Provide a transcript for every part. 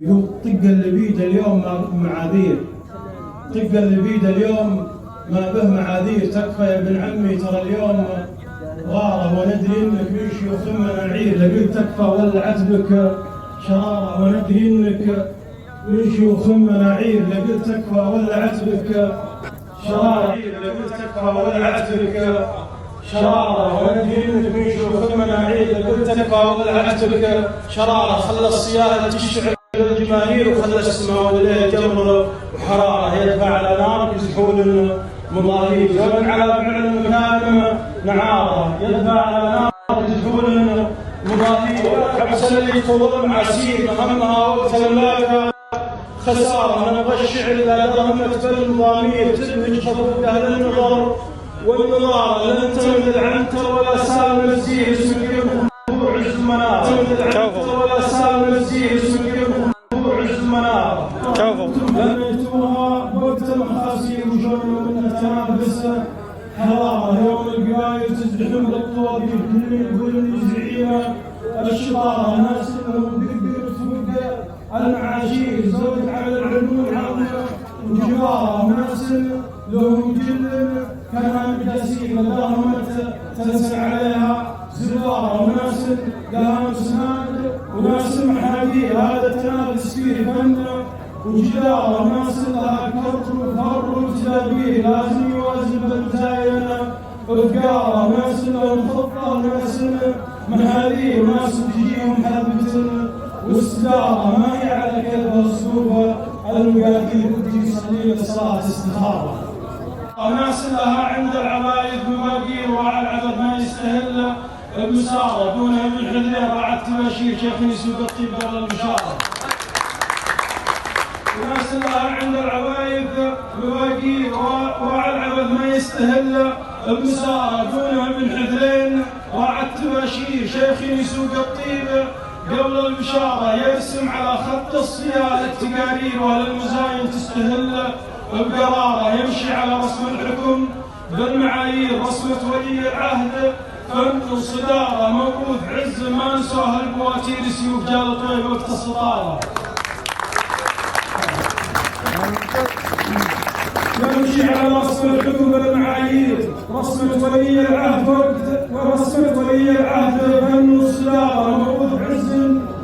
يقول طق اللبيد اليوم معاذير، طق اللبيد اليوم ما به معاذير، تكفى يا ابن عمي ترى اليوم غارة وندري انك من شيوخ مناعير، لقيت تكفى ولعت بك شرارة وندري انك من شيوخ مناعير، لقيت تكفى ولعت بك شرارة، لقيت تكفى ولعت بك شرارة وندري انك من شيوخ مناعير، لقيت تكفى ولعت بك شرارة، خلى الصيانة تشتعل الجماهير وخلى السماء والليل جمر وحراره، يدفع على نار يزحون مضاهير، ومن على فعل مكان نعاره، يدفع على نار يزحون مضاهير، حبس اللي يطول عسير همها وقت الملاكه خساره، نبغى الشعر اذا درهمت بالمضامير، تدمج خطوط اهل النظر والنظاره، لن تمد العنتر ولا سالم الزير، اسمك خضوع عز منار، ولا سالم الزير اسمك لميتوها وقت المخاسير وشروا منها تنافس حراره، يوم القبايل تزدحم بالطوب كل يقول زعيمه الشطاره، ناس لهم دق فوق المعاشير، زود على العلوم عظمه وجباره، ناس لهم جل كانها مجاسير، داهمت تنسى عليها زواره، وناس لها مسناد وناس محاذير، هذا التنافس فيه فن وجدار، وناس لها كرت وفر وتدابير، لازم يوازن بالمزاينه افكاره، وناس لهم خطه وناس محاذير، وناس تجيهم حبه واستداره، ما هي على كلبها صفوفها المقادير، ودي يصلي صلاه استخاره، وناس لها عند العوايد مواقير، وعلى العدد ما يستهل المساره، دونها من حذير راعت تباشير، شيخ يسوق الطيب قبل المشاره، وناس لها عند العوايد مواقير، وعلى العبد ما يستهل بمساره، دونها من حذرين راعت تباشير، شيخ يسوق الطيب قبل البشاره، يرسم على خط الصياغه التقارير، واهل المزاين تستهل بقراره، يمشي على رسم الحكم بالمعايير، رسمة ولي العهد فن صداره، موروث عز ما نسوها البواتير، سيوف جال طيب وقت الصداره، يمشي على رسم الحكم بالمعايير، رسمة ولي العهد ورسمة ولي العهد فن الصدارة، موروث عز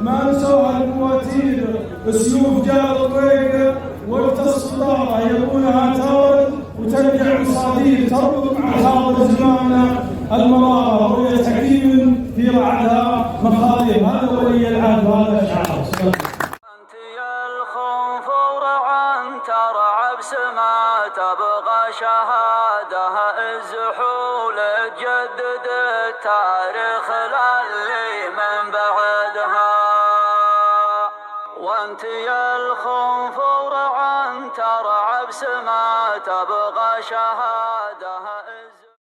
ما نسوها البواتير، سيوف جال طيب وقت الصدارة، يبونها تورد وترجع مصادير، تربط مع حاضر زماننا المرارة، رؤية تكريم في رعدها مخاضر، هذا ولي العهد وهذا شعار. انت يا الخنفور عنتر عبس ما تبغى شهاده، الزحول تجدد التاريخ للي من بعدها، وانت يا الخنفور عنتر عبس ما تبغى شهاده.